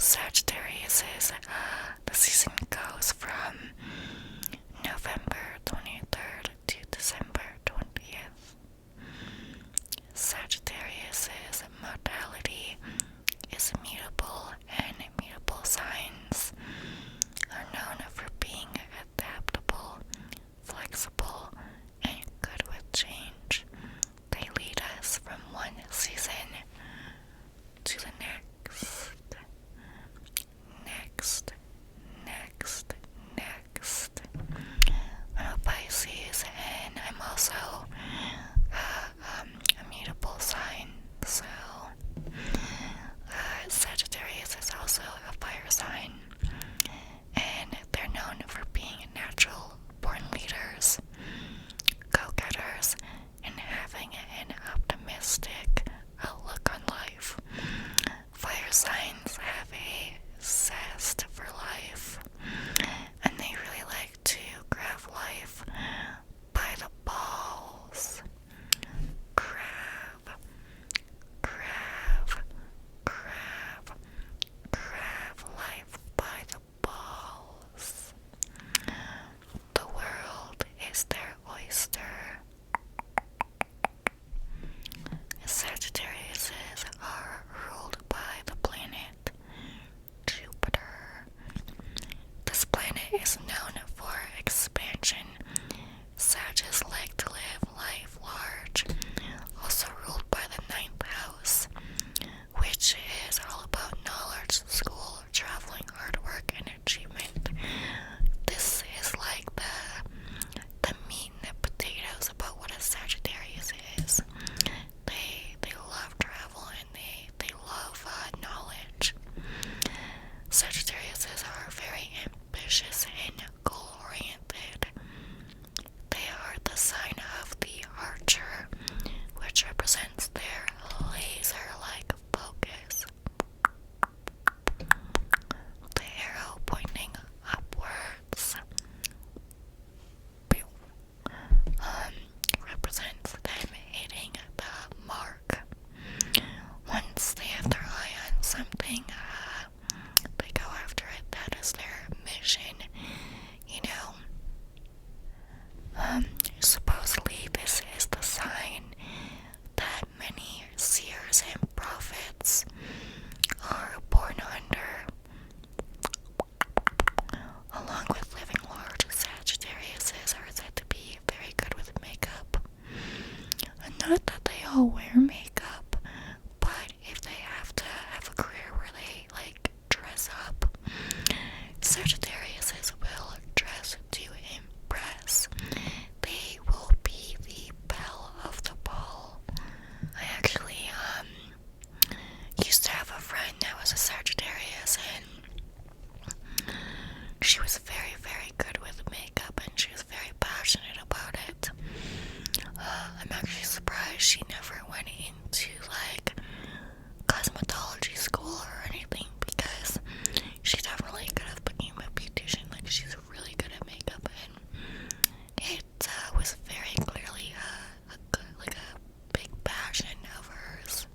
Sagittarius the season goes from November 23rd to December 20th. Sagittarius's modality is mutable, and mutable signs are known for being adaptable, flexible, and good with change. They lead us from one season to the next. I'm a Pisces, and I'm also a mutable sign, so Sagittarius is also a fire sign, and they're known for being natural born leaders, go-getters, and having an optimistic outlook on life. Fire signs have a zest for life, and they really like to grab life by the balls. Grab life by the balls. The world is their oyster. Sagittariuses are ruled by the planet Jupiter. This planet is known for expansion. Sagittarius like to live life large, also ruled by the ninth house, which is all about knowledge, school, traveling, hard work, and achievement. This is like the meat and potatoes about what a Sagittarius is. They love travel, and they love knowledge. Sagittariuses are very ambitious and goal-oriented. They are the sign of the archer, which represents their laser-like focus. The arrow pointing upwards represents them hitting the mark. Once they have their eye on something, they go after it. That is their mission, you know. Supposedly this is the sign that many seers and prophets are born under. Along with living large, Sagittariuses are said to be very good with makeup. Not that they all wear makeup, but if they have to have a career where they dress up, Sagittariuses will dress to impress. They will be the belle of the ball. I actually used to have a friend that was a Sagittarius, and she was very, very good with makeup, and she was very passionate about it. I'm actually surprised she never went into cosmetology school or anything, because she's definitely good at becoming a beautician. She's really good at makeup, and it was very clearly a big passion of hers.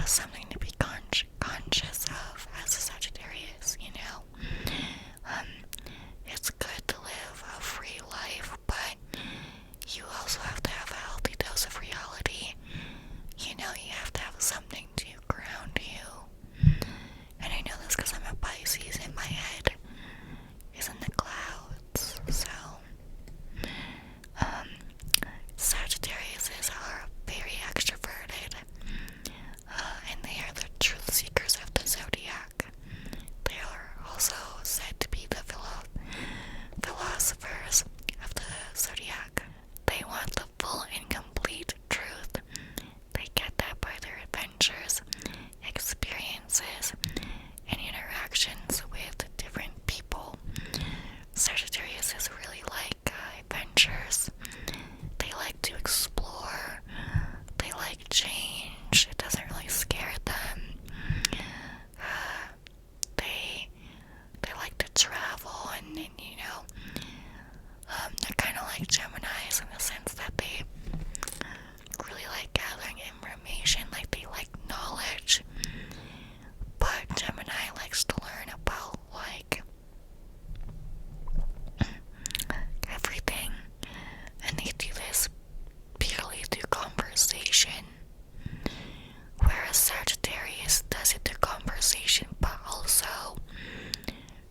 something to be conscious of as a Sagittarius, you know? It's good to live a free life, but you also have to have a healthy dose of reality. You know, you have to have something to ground you. And I know this because I'm a Pisces and my head is in the clouds. So, Sagittariuses are very extroverted, and they are the truth seekers of the zodiac. They are also said to be the philosophers of the zodiac. They want the full and complete truth. They get that by their adventures, experiences, and interactions with different people. Sagittarius is really like adventures. They like to explore. They like change. It doesn't really scare them. They like to travel, and you know, they're kind of like Geminis in the sense that they really like gathering information, like they like knowledge. But Gemini likes to learn about like everything, and they do this purely through conversation, whereas Sagittarius does it through conversation but also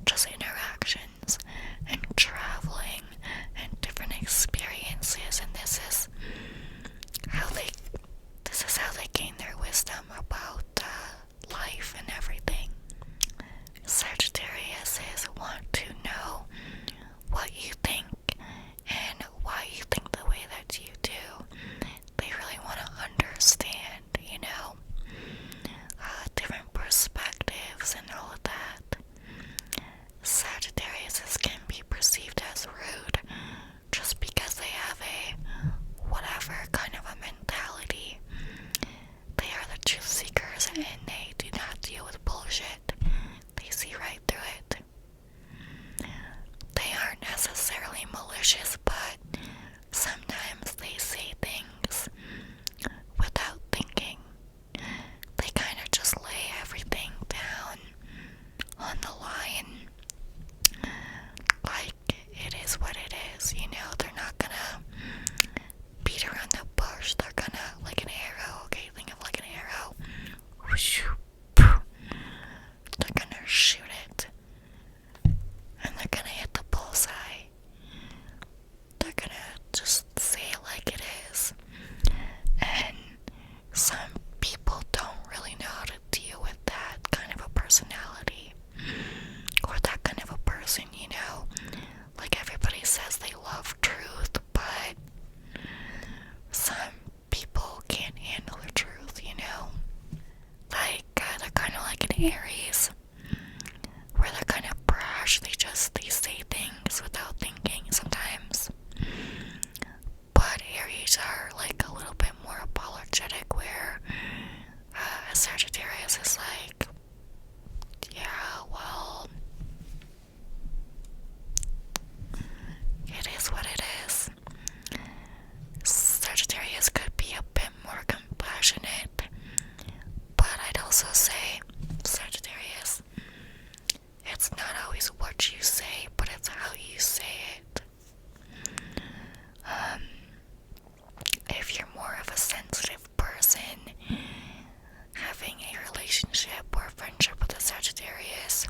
just interactions and traveling and different experiences. And this is how they gain their wisdom about life and everything. Sagittariuses want to know what you think and why you think the way that you do. They really want to understand, you know, different perspectives and all of that. Sagittariuses can be perceived as rude just because they have a whatever kind of a mentality. They are the truth seekers and they do not deal with bullshit. They see right through it. They aren't necessarily malicious, but sometimes they say things without thinking. They kind of just lay everything down on the line. Like, it is what it is, you know? They're not gonna beat around the bush. They're gonna, like an arrow, okay? Think of like an arrow. They're gonna shoot it. And they're gonna hit the bullseye. They're gonna just say it like it is. And some people don't really know how to deal with that kind of a personality. Or that kind of a person, you know? Like everybody says they love truth, but some people can't handle the truth, you know? Like, they're kind of like an Aries, where they're kind of brash. They say things without thinking sometimes. But Aries are like a little bit more apologetic, where a Sagittarius is like, yeah, well, it is what it is. Sagittarius could be a bit more compassionate, but I'd also say, Sagittarius, it's not always what you say, but it's how you say it. If you're more of a sensitive person, having a relationship or friendship with a Sagittarius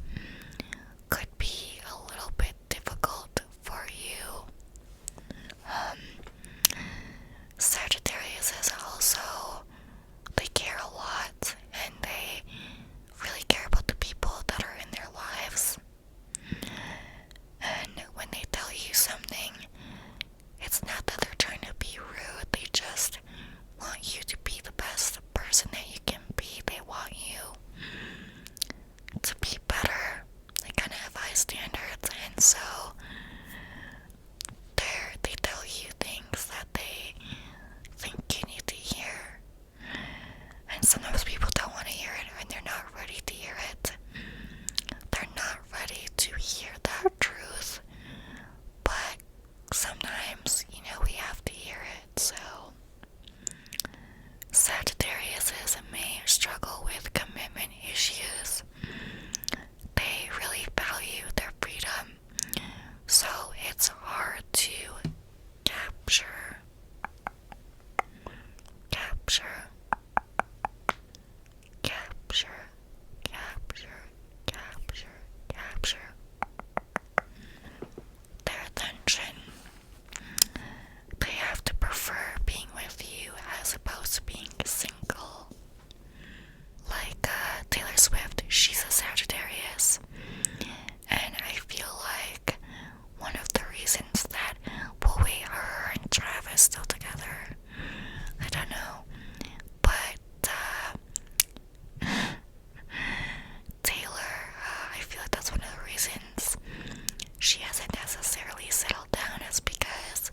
could be a little bit difficult for you. Sagittarius is also, they care a lot, and they really care about the people that are in their lives. And when they tell you something, it's not that they're trying to be rude, they just want you to be the best person that you can be. They want you to be better. They kind of have high standards, and so they tell you things that they think you need to hear. And sometimes people don't want to hear it, and they're not ready to hear it. They're not ready to hear that truth. But sometimes, you know, we have to hear it. So Sagittarius may struggle struggle with commitment issues. They really value their freedom, so it's hard to capture, capture, capture, capture, capture, capture their attention. They have to prefer being with you as opposed to being single. Like Taylor Swift, she's a Sagittarius, and I feel like one of the reasons that, well, wait, are her and Travis still together? I don't know, but Taylor, I feel like that's one of the reasons she hasn't necessarily settled down, is because,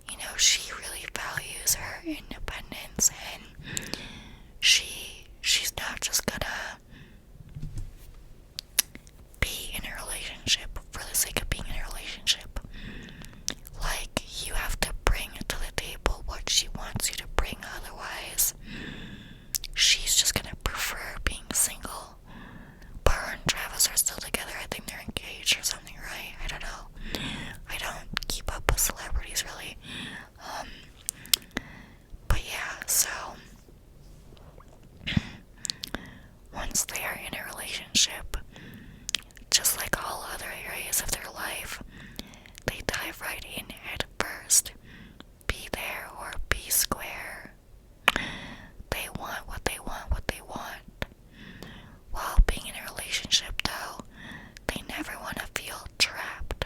you know, she really values her independence, and she's not just gonna be in a relationship for the sake of being in a relationship. Like, you have to bring to the table what she wants you to bring, otherwise she's just gonna prefer being single. But her and Travis are still together. I think they're engaged or something, right? I don't know. I don't keep up with celebrities really. But yeah, so once they are in a relationship, just like all other areas of their life, they dive right in head first. Be there or be square. They want what they want, what they want. While being in a relationship, though, they never want to feel trapped,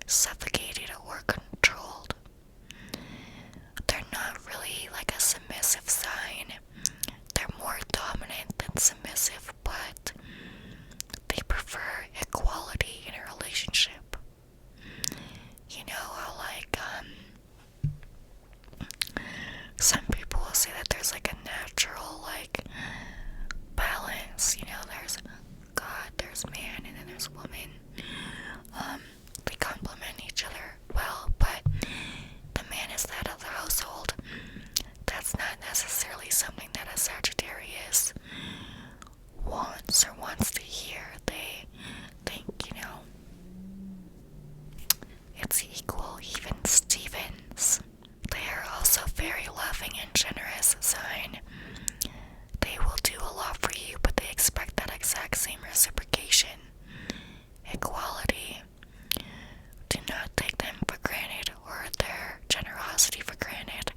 suffocated, or controlled. They're not really like a submissive sign. They're more dominant than submissive, but they prefer equality in a relationship. You know how, like, some people will say that there's like a natural, like, balance. You know, there's God, there's man, and then there's woman. They complement each other well, but the man is that of the household. That's not necessarily something that a Sagittarius wants to hear. They think, you know, it's equal, even Stevens. They are also very loving and generous sign. They will do a lot for you, but they expect that exact same reciprocation. Equality. Do not take them for granted or their generosity for granted.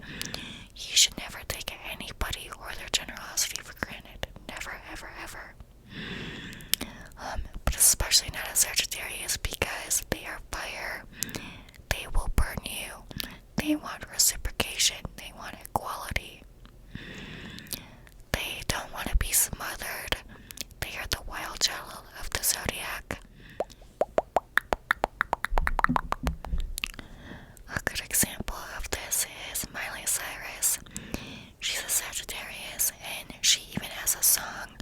You should never take anybody or their generosity for granted. Never, ever, ever. But especially not a Sagittarius, because they are fire. They will burn you. They want reciprocation. They want equality. They don't want to be smothered. They are the wild child of the zodiac. A good example of this is Miley Cyrus. She's a Sagittarius, and she even has a song